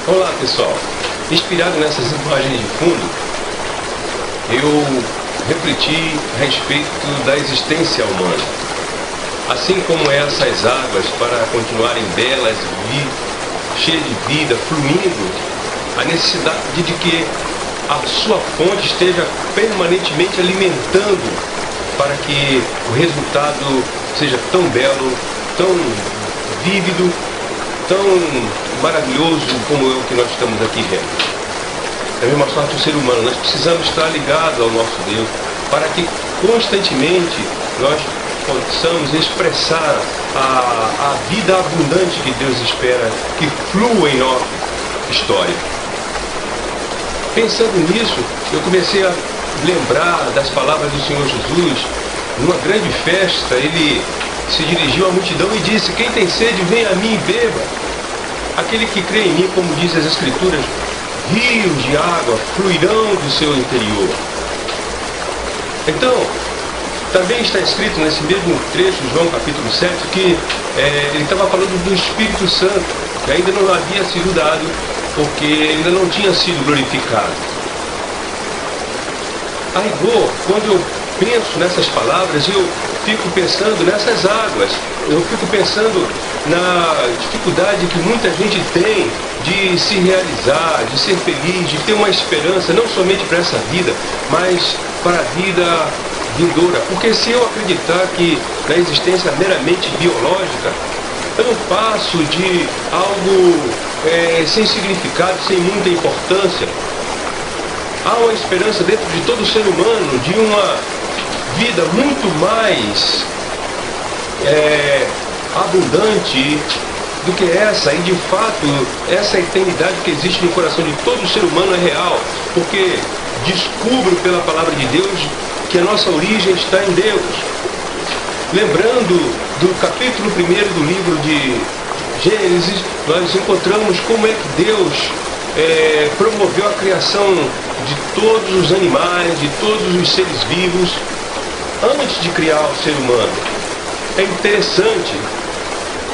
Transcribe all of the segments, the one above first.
Olá pessoal, inspirado nessas imagens de fundo, eu refleti a respeito da existência humana. Assim como essas águas, para continuarem belas, cheias de vida, fluindo, a necessidade de que a sua fonte esteja permanentemente alimentando para que o resultado seja tão belo, tão vívido, tão maravilhoso como é o que nós estamos aqui vendo. Da mesma sorte o ser humano, nós precisamos estar ligados ao nosso Deus para que constantemente nós possamos expressar a vida abundante que Deus espera que flua em nossa história. Pensando nisso, eu comecei a lembrar das palavras do Senhor Jesus. Numa grande festa, ele se dirigiu à multidão e disse: quem tem sede, venha a mim e beba. Aquele que crê em mim, como diz as Escrituras, rios de água fluirão do seu interior. Então, também está escrito nesse mesmo trecho, João capítulo 7, que ele estava falando do Espírito Santo, que ainda não havia sido dado, porque ainda não tinha sido glorificado. A rigor, quando eu penso nessas palavras, eu fico pensando nessas águas, eu fico pensando na dificuldade que muita gente tem de se realizar, de ser feliz, de ter uma esperança, não somente para essa vida, mas para a vida vindoura. Porque se eu acreditar que na existência meramente biológica, eu não passo de algo sem significado, sem muita importância. Há uma esperança dentro de todo ser humano de uma vida muito mais abundante do que essa, e de fato essa eternidade que existe no coração de todo ser humano é real, porque descubro pela palavra de Deus que a nossa origem está em Deus. Lembrando do capítulo 1 do livro de Gênesis, nós encontramos como é que Deus promoveu a criação de todos os animais, de todos os seres vivos, antes de criar o ser humano. É interessante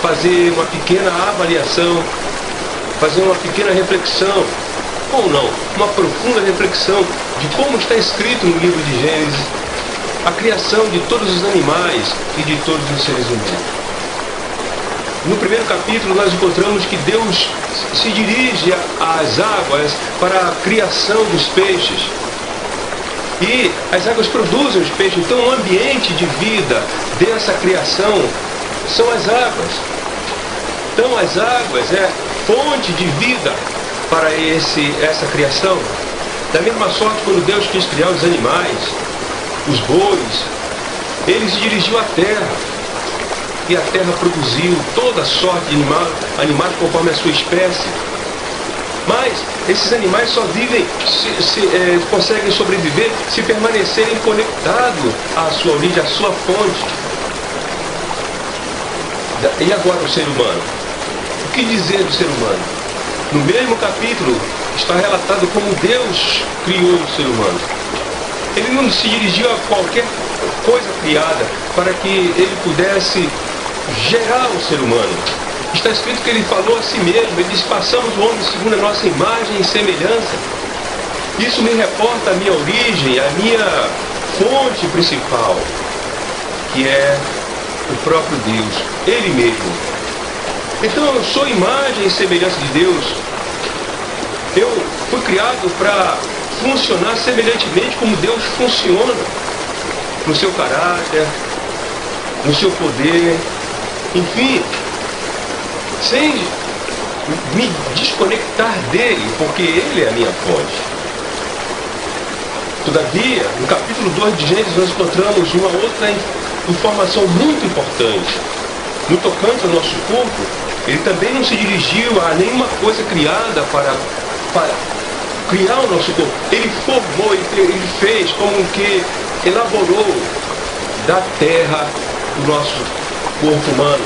fazer uma pequena avaliação, fazer uma pequena reflexão, ou não, uma profunda reflexão de como está escrito no livro de Gênesis a criação de todos os animais e de todos os seres humanos. No primeiro capítulo nós encontramos que Deus se dirige às águas para a criação dos peixes. E as águas produzem os peixes, então o ambiente de vida dessa criação são as águas. Então as águas é fonte de vida para essa criação. Da mesma sorte, quando Deus quis criar os animais, os bois, ele se dirigiu à terra. E a terra produziu toda sorte de animais conforme a sua espécie. Mas esses animais só vivem, conseguem sobreviver se permanecerem conectados à sua origem, à sua fonte. E agora o ser humano? O que dizer do ser humano? No mesmo capítulo está relatado como Deus criou o ser humano. Ele não se dirigiu a qualquer coisa criada para que ele pudesse gerar o ser humano. Está escrito que ele falou a si mesmo, ele disse: façamos o homem segundo a nossa imagem e semelhança. Isso me reporta a minha origem, a minha fonte principal, que é o próprio Deus, Ele mesmo. Então eu sou imagem e semelhança de Deus. Eu fui criado para funcionar semelhantemente como Deus funciona, no seu caráter, no seu poder, enfim, sem me desconectar dele, porque ele é a minha fonte. Todavia, no capítulo 2 de Gênesis nós encontramos uma outra informação muito importante. No tocante ao nosso corpo, ele também não se dirigiu a nenhuma coisa criada para criar o nosso corpo. Ele formou, ele fez como que elaborou da terra o nosso corpo humano.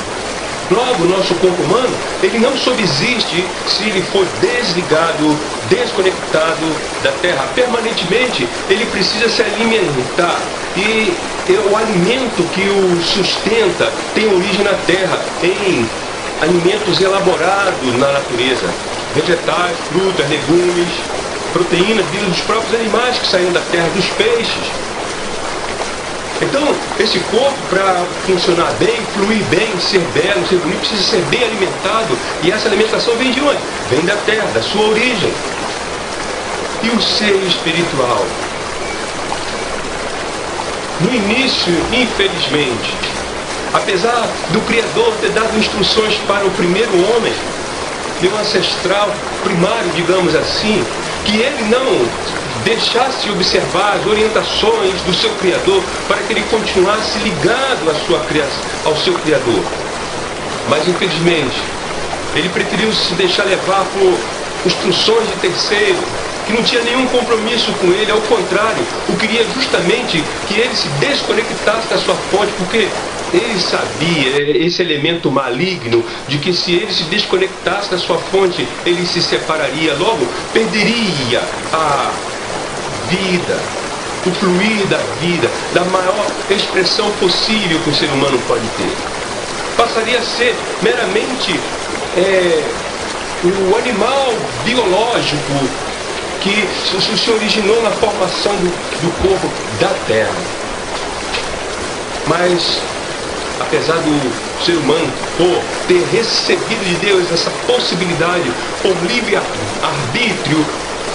Logo, o nosso corpo humano, ele não subsiste se ele for desligado, desconectado da terra. Permanentemente, ele precisa se alimentar. E o alimento que o sustenta tem origem na terra, em alimentos elaborados na natureza. vegetais, frutas, legumes, proteínas vindas dos próprios animais que saíam da terra, dos peixes. Então, esse corpo, para funcionar bem, fluir bem, ser belo, ser bonito, precisa ser bem alimentado. E essa alimentação vem de onde? Vem da terra, da sua origem. E o ser espiritual? No início, infelizmente, apesar do Criador ter dado instruções para o primeiro homem, meu ancestral primário, digamos assim, que ele não deixasse observar as orientações do seu Criador para que ele continuasse ligado à sua criação, ao seu Criador. Mas, infelizmente, ele preferiu se deixar levar por instruções de terceiro, que não tinha nenhum compromisso com ele, ao contrário, o queria justamente que ele se desconectasse da sua fonte, porque ele sabia, esse elemento maligno, de que se ele se desconectasse da sua fonte, ele se separaria, logo perderia a vida, o fluir da vida, da maior expressão possível que o ser humano pode ter. Passaria a ser meramente o animal biológico que se originou na formação do corpo da terra. Mas, apesar do ser humano por ter recebido de Deus essa possibilidade, por livre arbítrio,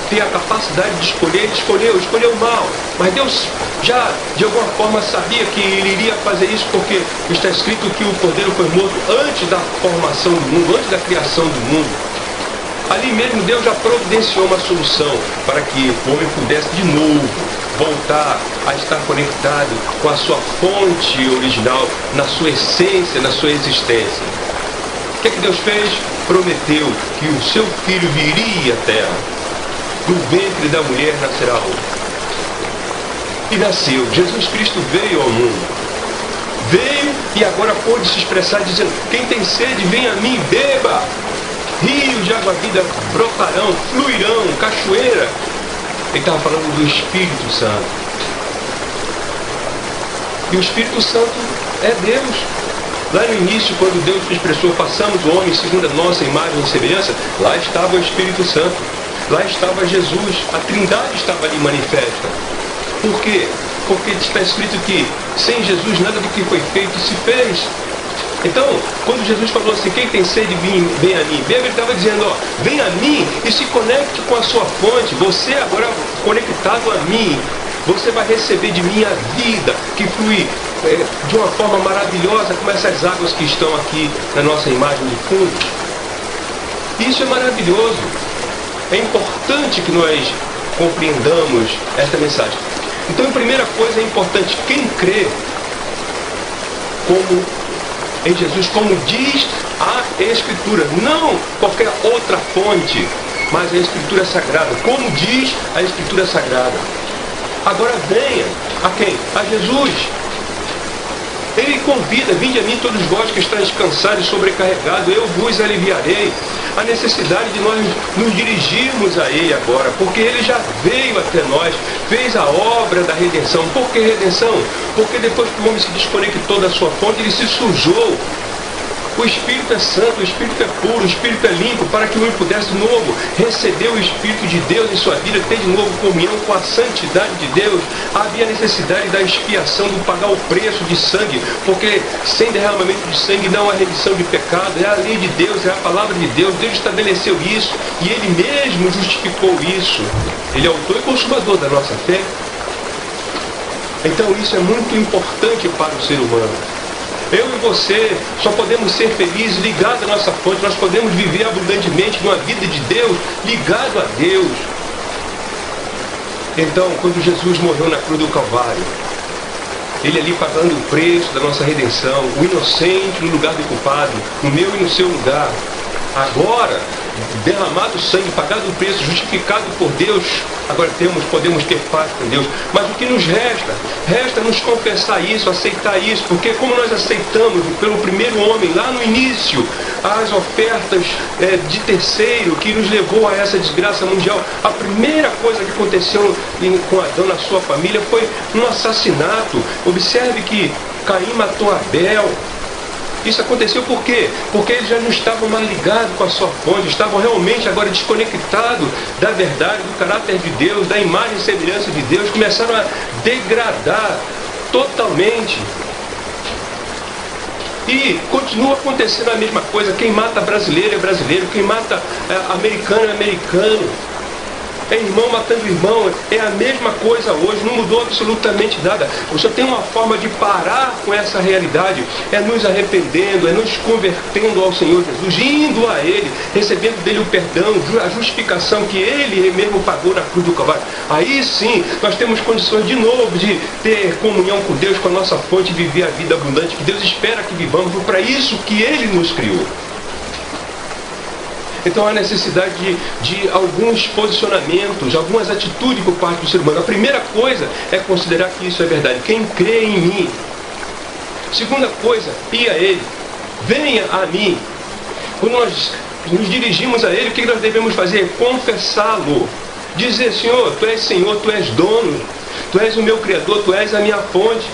ter a capacidade de escolher, ele escolheu o mal. Mas Deus já, de alguma forma, sabia que ele iria fazer isso, porque está escrito que o Cordeiro foi morto antes da formação do mundo, antes da criação do mundo. Ali mesmo Deus já providenciou uma solução para que o homem pudesse de novo voltar a estar conectado com a sua fonte original, na sua essência, na sua existência. O que é que Deus fez? Prometeu que o seu filho viria à terra. Do ventre da mulher nascerá outro. E nasceu. Jesus Cristo veio ao mundo. Veio e agora pôde se expressar dizendo: quem tem sede, vem a mim, beba. Rios de água-vida brotarão, fluirão, cachoeira. Ele estava falando do Espírito Santo. E o Espírito Santo é Deus. Lá no início, quando Deus se expressou, façamos o homem segundo a nossa imagem e semelhança, lá estava o Espírito Santo. Lá estava Jesus. A Trindade estava ali manifesta. Por quê? Porque está escrito que sem Jesus nada do que foi feito se fez. Então, quando Jesus falou assim, quem tem sede, vem a mim, ele estava dizendo, ó, vem a mim e se conecte com a sua fonte. Você agora conectado a mim, você vai receber de mim a vida que flui de uma forma maravilhosa, como essas águas que estão aqui na nossa imagem de fundo. Isso é maravilhoso. É importante que nós compreendamos esta mensagem. Então, a primeira coisa é importante, quem crê em Jesus, como diz a Escritura, não qualquer outra fonte, mas a Escritura Sagrada, como diz a Escritura Sagrada. Agora venha a quem? A Jesus. Ele convida, vinde a mim todos vós que estáis cansados e sobrecarregados, eu vos aliviarei. A necessidade de nós nos dirigirmos a Ele agora, porque Ele já veio até nós, fez a obra da redenção. Por que redenção? Porque depois que o homem se desconectou da sua fonte, ele se sujou. O Espírito é santo, o Espírito é puro, o Espírito é limpo, para que o homem pudesse de novo receber o Espírito de Deus em sua vida, ter de novo comunhão com a santidade de Deus. Havia necessidade da expiação, de pagar o preço de sangue, porque sem derramamento de sangue não há remissão de pecado. É a lei de Deus, é a palavra de Deus. Deus estabeleceu isso e Ele mesmo justificou isso. Ele é autor e consumador da nossa fé. Então isso é muito importante para o ser humano. Eu e você só podemos ser felizes ligados à nossa fonte. Nós podemos viver abundantemente numa vida de Deus, ligado a Deus. Então, quando Jesus morreu na cruz do Calvário, Ele ali pagando o preço da nossa redenção, o inocente no lugar do culpado, no meu e no seu lugar. Agora, derramado o sangue, pagado o preço, justificado por Deus, agora podemos ter paz com Deus. Mas o que nos resta? Resta nos confessar isso, aceitar isso, porque como nós aceitamos pelo primeiro homem, lá no início, as ofertas de terceiro que nos levou a essa desgraça mundial, a primeira coisa que aconteceu com Adão na sua família foi um assassinato. Observe que Caim matou Abel. Isso aconteceu por quê? Porque eles já não estavam mais ligados com a sua fonte, estavam realmente agora desconectados da verdade, do caráter de Deus, da imagem e semelhança de Deus, começaram a degradar totalmente. E continua acontecendo a mesma coisa. Quem mata brasileiro é brasileiro, quem mata americano é americano. É irmão matando irmão, é a mesma coisa hoje, não mudou absolutamente nada. Só tem uma forma de parar com essa realidade, é nos arrependendo, é nos convertendo ao Senhor Jesus, indo a Ele, recebendo dele o perdão, a justificação que Ele mesmo pagou na cruz do Calvário. Aí sim, nós temos condições de novo de ter comunhão com Deus, com a nossa fonte, de viver a vida abundante que Deus espera que vivamos, para isso que Ele nos criou. Então há necessidade de alguns posicionamentos, algumas atitudes por parte do ser humano. A primeira coisa é considerar que isso é verdade. Quem crê em mim. Segunda coisa, ir a Ele. Venha a mim. Quando nós nos dirigimos a Ele, o que nós devemos fazer? Confessá-lo. Dizer, Senhor, Tu és dono. Tu és o meu Criador, Tu és a minha fonte.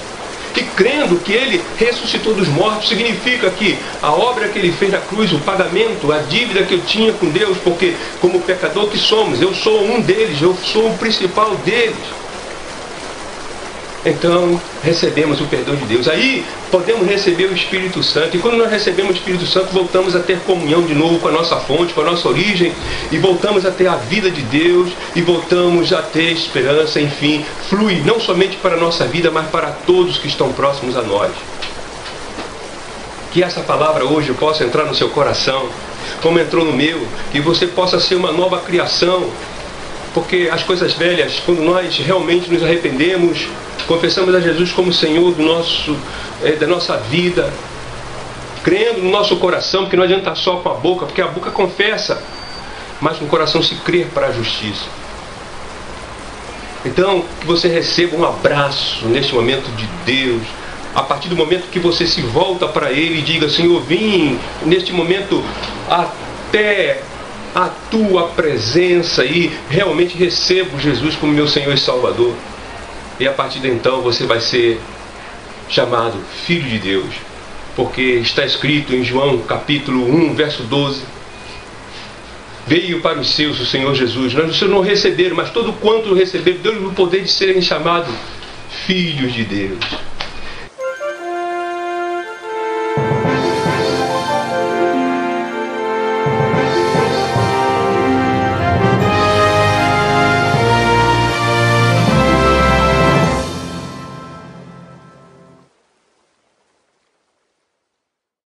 E crendo que Ele ressuscitou dos mortos, significa que a obra que Ele fez na cruz, o pagamento, a dívida que eu tinha com Deus, porque como pecador que somos, eu sou um deles, eu sou o principal deles. Então, recebemos o perdão de Deus. Aí, podemos receber o Espírito Santo. E quando nós recebemos o Espírito Santo, voltamos a ter comunhão de novo com a nossa fonte, com a nossa origem. E voltamos a ter a vida de Deus. E voltamos a ter esperança, enfim. Flui não somente para a nossa vida, mas para todos que estão próximos a nós. Que essa palavra hoje possa entrar no seu coração, como entrou no meu. Que você possa ser uma nova criação. Porque as coisas velhas, quando nós realmente nos arrependemos, confessamos a Jesus como Senhor da nossa vida, crendo no nosso coração, porque não adianta só com a boca, porque a boca confessa, mas no coração se crê para a justiça. Então, que você receba um abraço neste momento de Deus, a partir do momento que você se volta para Ele e diga, Senhor, vim neste momento até a Tua presença e realmente recebo Jesus como meu Senhor e Salvador. E a partir de então você vai ser chamado Filho de Deus. Porque está escrito em João capítulo 1, verso 12. Veio para os seus o Senhor Jesus. Os seus não receberam, mas todo quanto receberam, deu-lhe o poder de serem chamados filhos de Deus.